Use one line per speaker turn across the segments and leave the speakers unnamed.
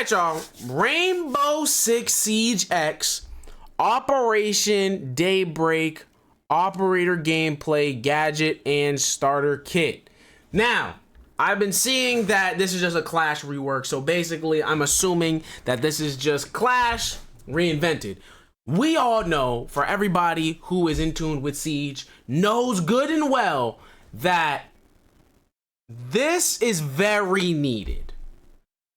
Y'all, Rainbow Six Siege X Operation Daybreak operator gameplay gadget and starter kit. Now, I've been seeing that this is just a Clash rework, so basically I'm assuming that this is just Clash reinvented. We all know, for everybody who is in tune with Siege, knows good and well that this is very needed.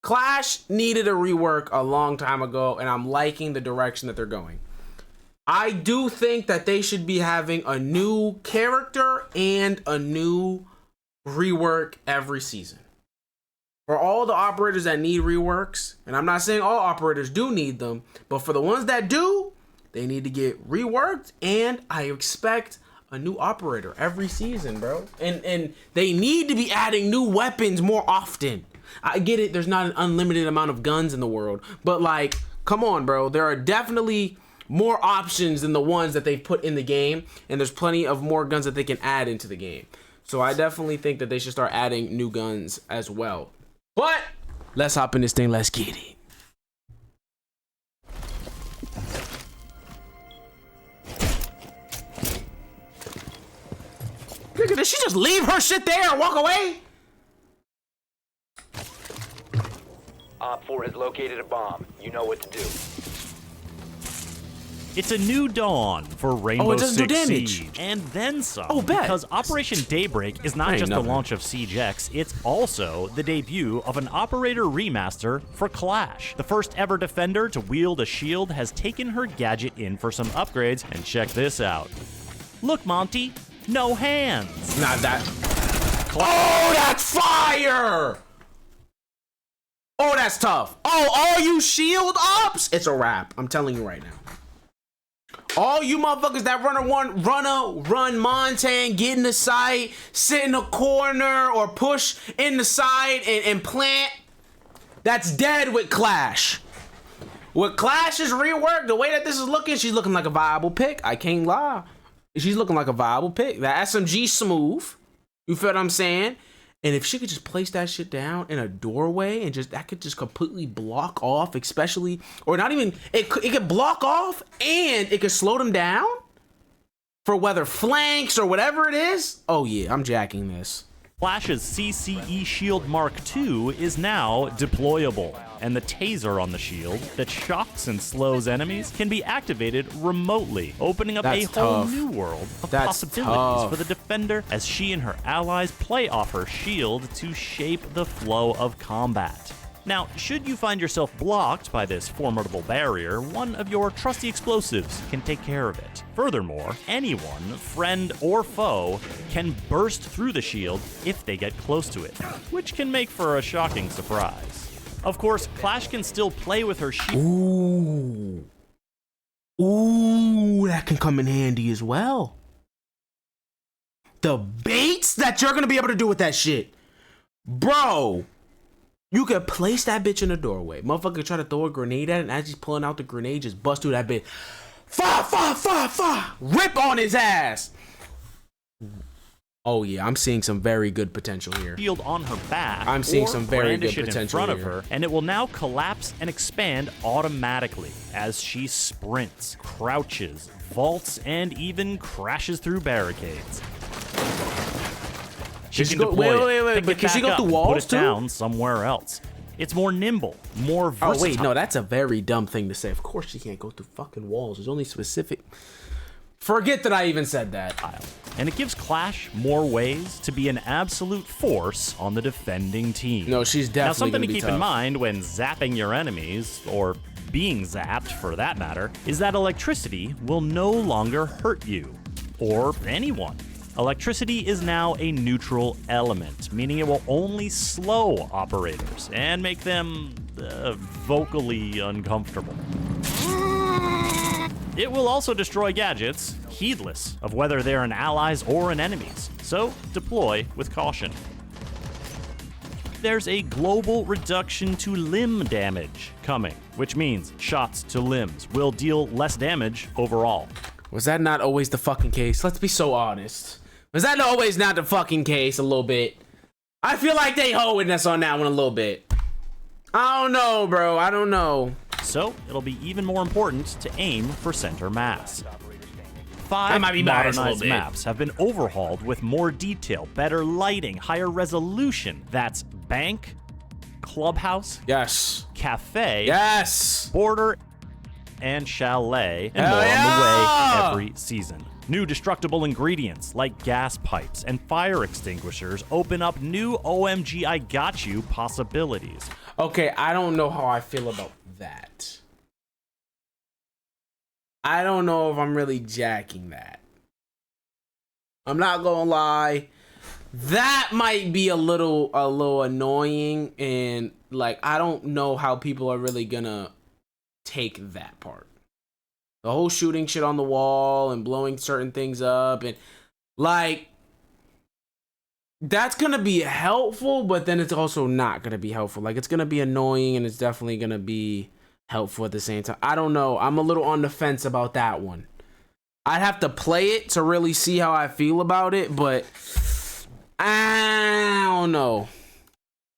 Clash needed a rework a long time ago, and I'm liking the direction that they're going. I do think that they should be having a new character and a new rework every season. For all the operators that need reworks, and I'm not saying all operators do need them, but for the ones that do, they need to get reworked, and I expect a new operator every season, bro. And they need to be adding new weapons more often. I get it, there's not an unlimited amount of guns in the world, but like, come on, bro. There are definitely more options than the ones that they've put in the game, and there's plenty of more guns that they can add into the game. So I definitely think that they should start adding new guns as well. But let's hop in this thing, let's get it. Nigga, did she just leave her shit there and walk away?
Op 4 has located a bomb. You know what to do.
It's a new dawn for Rainbow Six
damage.
Siege, and then some.
Oh, bet.
Because Operation Daybreak is not just the launch of Siege X, it's also the debut of an Operator remaster for Clash. The first ever defender to wield a shield has taken her gadget in for some upgrades, and check this out. Look, Monty, no hands.
Not that. Oh, that's fire! Oh, that's tough. Oh, all you shield ops, it's a wrap. I'm telling you right now. All you motherfuckers that run Montang, get in the side, sit in the corner, or push in the side and plant, that's dead with Clash. With Clash's rework, the way that this is looking, she's looking like a viable pick. I can't lie. She's looking like a viable pick. That SMG smooth. You feel what I'm saying? And if she could just place that shit down in a doorway and just, that could just completely block off, especially, or not even, it could block off and it could slow them down for whether flanks or whatever it is. Oh yeah, I'm jacking this.
Flash's CCE Shield Mark II is now deployable, and the taser on the shield that shocks and slows enemies can be activated remotely, opening up a whole new world of possibilities for the defender as she and her allies play off her shield to shape the flow of combat. Now, should you find yourself blocked by this formidable barrier, one of your trusty explosives can take care of it. Furthermore, anyone, friend or foe, can burst through the shield if they get close to it, which can make for a shocking surprise. Of course, Clash can still play with her shield.
Ooh, that can come in handy as well. The baits that you're gonna be able to do with that shit. Bro. You could place that bitch in a doorway. Motherfucker try to throw a grenade at it, and as he's pulling out the grenade, just bust through that bitch. Fire! Rip on his ass. Oh yeah, I'm seeing some very good potential here.
Shield on her back.
I'm seeing some very good potential
in front of
here.
her, and it will now collapse and expand automatically as she sprints, crouches, vaults, and even crashes through barricades. She can deploy it,
but can she go through walls
put it down somewhere else. It's more nimble, more versatile.
Oh wait, no, that's a very dumb thing to say. Of course she can't go through fucking walls. There's only specific. Forget that I even said that.
And it gives Clash more ways to be an absolute force on the defending team.
No, she's definitely
now something to
be
keep
tough.
in mind when zapping your enemies, or being zapped for that matter, is that electricity will no longer hurt you or anyone. Electricity is now a neutral element, meaning it will only slow operators and make them vocally uncomfortable. It will also destroy gadgets, heedless of whether they're an allies or an enemy's, so deploy with caution. there's a global reduction to limb damage coming, which means shots to limbs will deal less damage overall.
Was that not always the fucking case? Let's be so honest. Was that always not the fucking case a little bit? I feel like they hoeing us on that one a little bit. I don't know, bro. I don't know.
So it'll be even more important to aim for center mass. 5
might be biased a little
modernized
bit.
maps have been overhauled with more detail, better lighting, higher resolution. That's Bank, Clubhouse,
Yes.
Cafe,
Yes.
Border, and Chalet, and
Hell
more
yeah!
on the way every season. New destructible ingredients like gas pipes and fire extinguishers open up new OMG I Got You possibilities.
Okay, I don't know how I feel about that. I don't know if I'm really jacking that. I'm not gonna lie. That might be a little annoying, and like I don't know how people are really gonna take that part. The whole shooting shit on the wall and blowing certain things up, and like that's gonna be helpful, but then it's also not gonna be helpful. Like it's gonna be annoying, and it's definitely gonna be helpful at the same time. I don't know. I'm a little on the fence about that one. I'd have to play it to really see how I feel about it, but I don't know.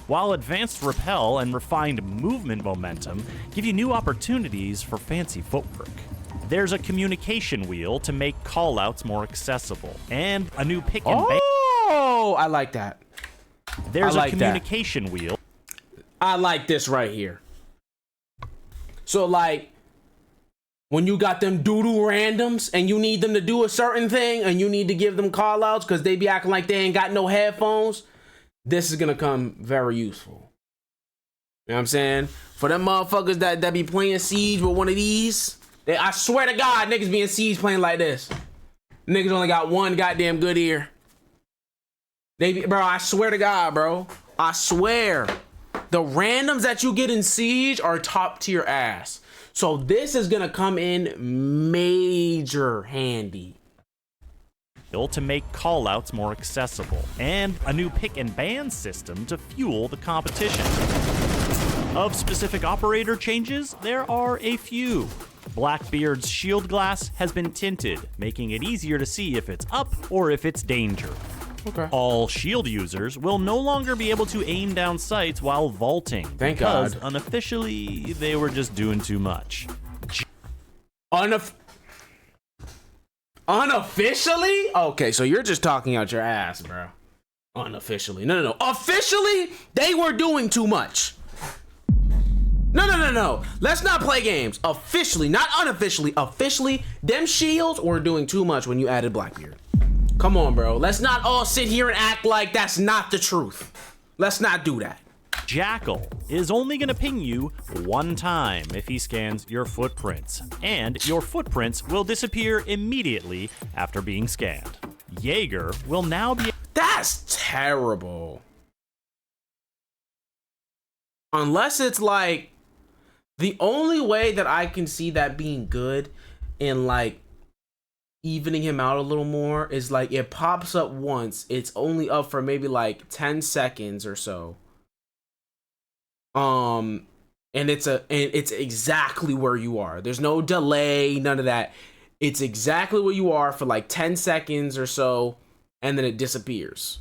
While advanced rappel and refined movement momentum give you new opportunities for fancy footwork. There's a communication wheel to make callouts more accessible, and a new pick and bang.
Oh, I like that.
There's
I like
a communication wheel.
I like this right here. So like when you got them doodoo randoms and you need them to do a certain thing and you need to give them call outs because they be acting like they ain't got no headphones, this is gonna come very useful. You know what I'm saying? For them motherfuckers that be playing Siege with one of these, I swear to God, niggas be in Siege playing like this. Niggas only got one goddamn good ear. Bro, I swear to God, bro. I swear. The randoms that you get in Siege are top tier ass. So this is gonna come in major handy.
To make callouts more accessible, and a new pick and ban system to fuel the competition. Of specific operator changes, there are a few. Blackbeard's shield glass has been tinted, making it easier to see if it's up or if it's danger.
Okay.
All shield users will no longer be able to aim down sights while vaulting.
Thank
because
God.
unofficially, they were just doing too much.
Unofficially? Okay, so you're just talking out your ass, bro. Unofficially. No. Officially, they were doing too much. No. Let's not play games. Officially, not unofficially. Officially, them shields were doing too much when you added Blackbeard. Come on, bro. Let's not all sit here and act like that's not the truth. Let's not do that.
Jackal is only going to ping you one time if he scans your footprints, and your footprints will disappear immediately after being scanned. Jaeger will now be...
That's terrible. Unless it's like, the only way that I can see that being good in like evening him out a little more is like it pops up once, it's only up for maybe like 10 seconds or so. And it's exactly where you are. There's no delay, none of that. It's exactly where you are for like 10 seconds or so, and then it disappears.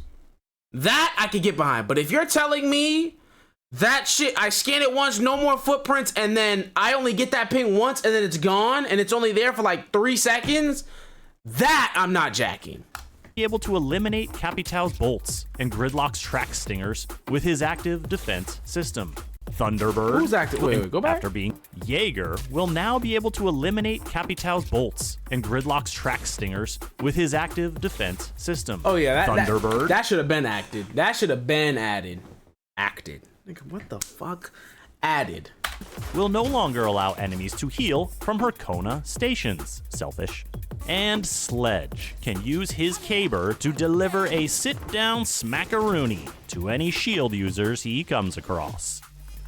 That I could get behind. But if you're telling me that shit, I scan it once, no more footprints, and then I only get that ping once, and then it's gone, and it's only there for like 3 seconds, that I'm not jacking.
Be able to eliminate Capital's bolts and Gridlock's track stingers with his active defense system. Thunderbird,
Who's active? Wait, go back.
After being Jaeger, will now be able to eliminate Capital's bolts and Gridlock's track stingers with his active defense system.
Oh yeah,
Thunderbird.
that should have been acted. That should have been added. Acted. Nigga, what the fuck? Added.
Will no longer allow enemies to heal from her Kona stations. Selfish. And Sledge can use his caber to deliver a sit-down smackaroony to any shield users he comes across.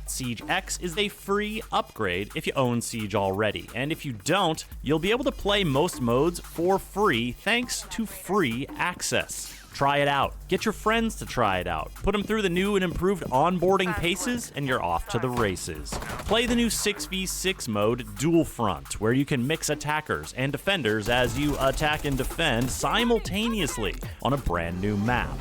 Siege X is a free upgrade if you own Siege already, and if you don't, you'll be able to play most modes for free thanks to free access. Try it out. Get your friends to try it out. Put them through the new and improved onboarding paces, and you're off to the races. Play the new 6v6 mode, Dual Front, where you can mix attackers and defenders as you attack and defend simultaneously on a brand new map.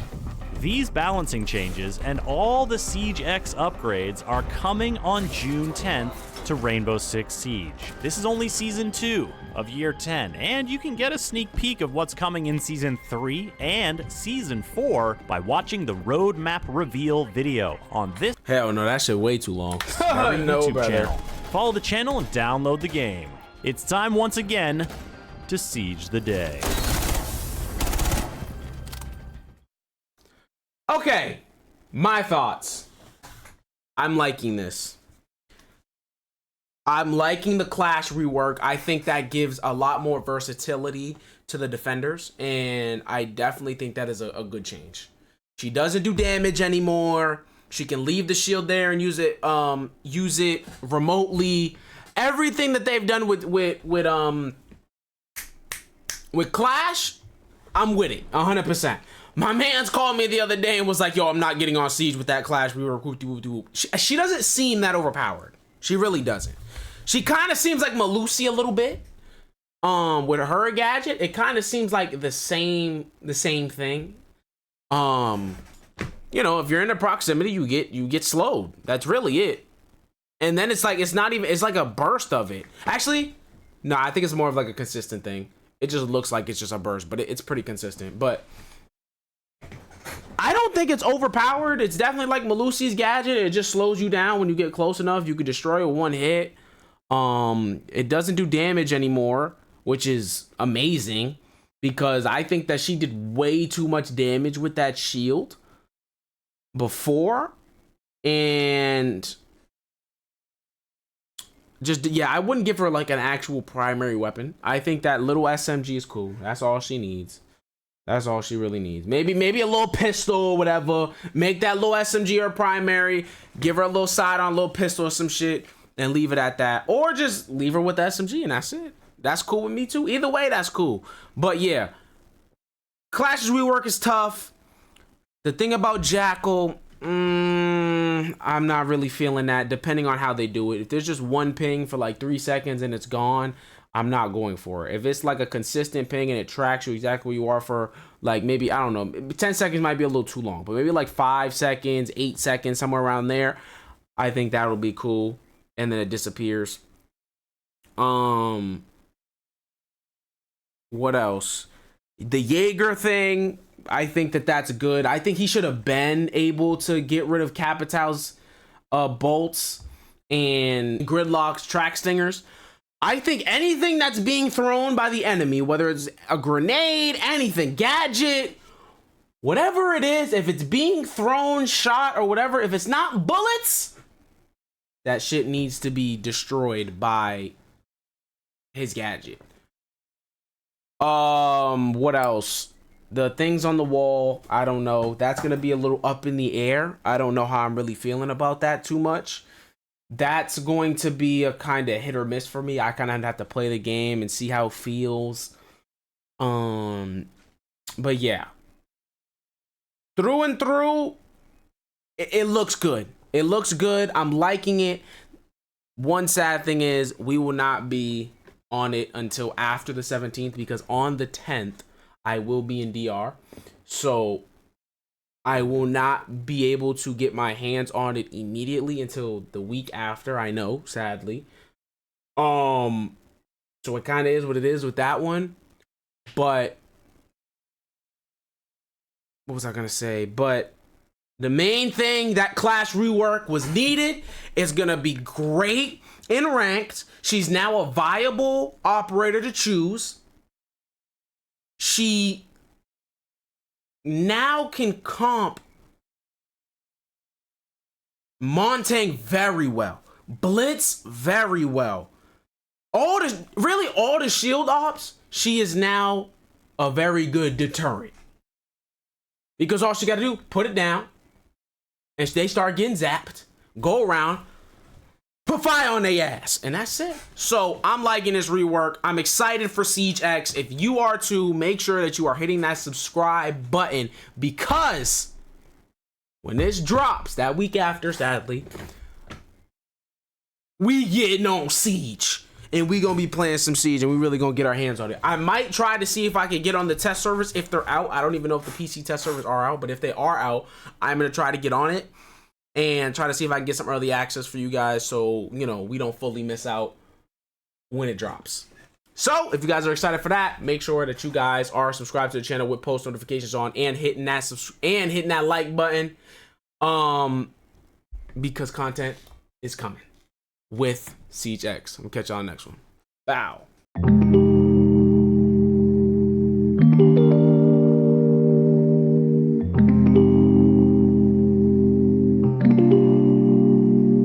These balancing changes and all the Siege X upgrades are coming on June 10th to Rainbow Six Siege. This is only Season 2 of Year 10, and you can get a sneak peek of what's coming in Season 3 and Season 4 by watching the roadmap reveal video on this
Hell no, that shit way too long. I know
YouTube
better.
channel. Follow the channel and download the game. It's time once again to siege the day.
Okay, my thoughts. I'm liking this. I'm liking the Clash rework. I think that gives a lot more versatility to the defenders, and I definitely think that is a good change. She doesn't do damage anymore. She can leave the shield there and use it remotely. Everything that they've done with Clash, I'm with it 100%. My man's called me the other day and was like, yo, I'm not getting on Siege with that Clash rework. She doesn't seem that overpowered. She really doesn't. She kind of seems like Malusi a little bit. With her gadget, it kind of seems like the same thing. You know, if you're in the proximity, you get slowed. That's really it. And then it's like it's like a burst of it. Actually, no, I think it's more of like a consistent thing. It just looks like it's just a burst, but it's pretty consistent. But I don't think it's overpowered. It's definitely like Malusi's gadget. It just slows you down when you get close enough. You could destroy with one hit. It doesn't do damage anymore, which is amazing because I think that she did way too much damage with that shield before. And just, yeah, I wouldn't give her like an actual primary weapon. I think that little SMG is cool. That's all she needs. That's all she really needs. Maybe a little pistol or whatever. Make that little SMG her primary. Give her a little sidearm, little pistol or some shit, and leave it at that. Or just leave her with the SMG and that's it. That's cool with me too. Either way, that's cool. But yeah, Clash's rework is tough. The thing about Jackal, I'm not really feeling that. Depending on how they do it. If there's just one ping for like 3 seconds and it's gone, I'm not going for it. If it's like a consistent ping and it tracks you exactly where you are for like maybe, I don't know, 10 seconds might be a little too long, but maybe like 5 seconds, 8 seconds, somewhere around there, I think that'll be cool. And then it disappears. What else? The Jaeger thing, I think that's good. I think he should have been able to get rid of Capital's bolts and Gridlock's track stingers. I think anything that's being thrown by the enemy, whether it's a grenade, anything, gadget, whatever it is, if it's being thrown, shot, or whatever, if it's not bullets, that shit needs to be destroyed by his gadget. What else? The things on the wall, I don't know. That's gonna be a little up in the air. I don't know how I'm really feeling about that too much. That's going to be a kind of hit or miss for me. I kind of have to play the game and see how it feels. But yeah, through and through, it looks good. It looks good. I'm liking it. One sad thing is we will not be on it until after the 17th because on the 10th I will be in DR. So I will not be able to get my hands on it immediately until the week after, I know, sadly. So it kind of is what it is with that one. But what was I going to say? But the main thing, that Clash rework was needed. It's going to be great in ranked. She's now a viable operator to choose. She now can comp Montang very well, Blitz very well. All the shield ops, she is now a very good deterrent. Because all she got to do, put it down, and they start getting zapped, go around, put fire on their ass, and that's it. So I'm liking this rework. I'm excited for Siege X. If you are too, make sure that you are hitting that subscribe button, because when this drops that week after, sadly, we getting on Siege, and we gonna be playing some Siege, and we really gonna get our hands on it. I might try to see if I can get on the test servers if they're out. I don't even know if the PC test servers are out, but if they are out, I'm gonna try to get on it and try to see if I can get some early access for you guys, so you know we don't fully miss out when it drops. So if you guys are excited for that, make sure that you guys are subscribed to the channel with post notifications on, and hitting that like button, because content is coming with Siege X. I'm gonna catch y'all on the next one. Bow.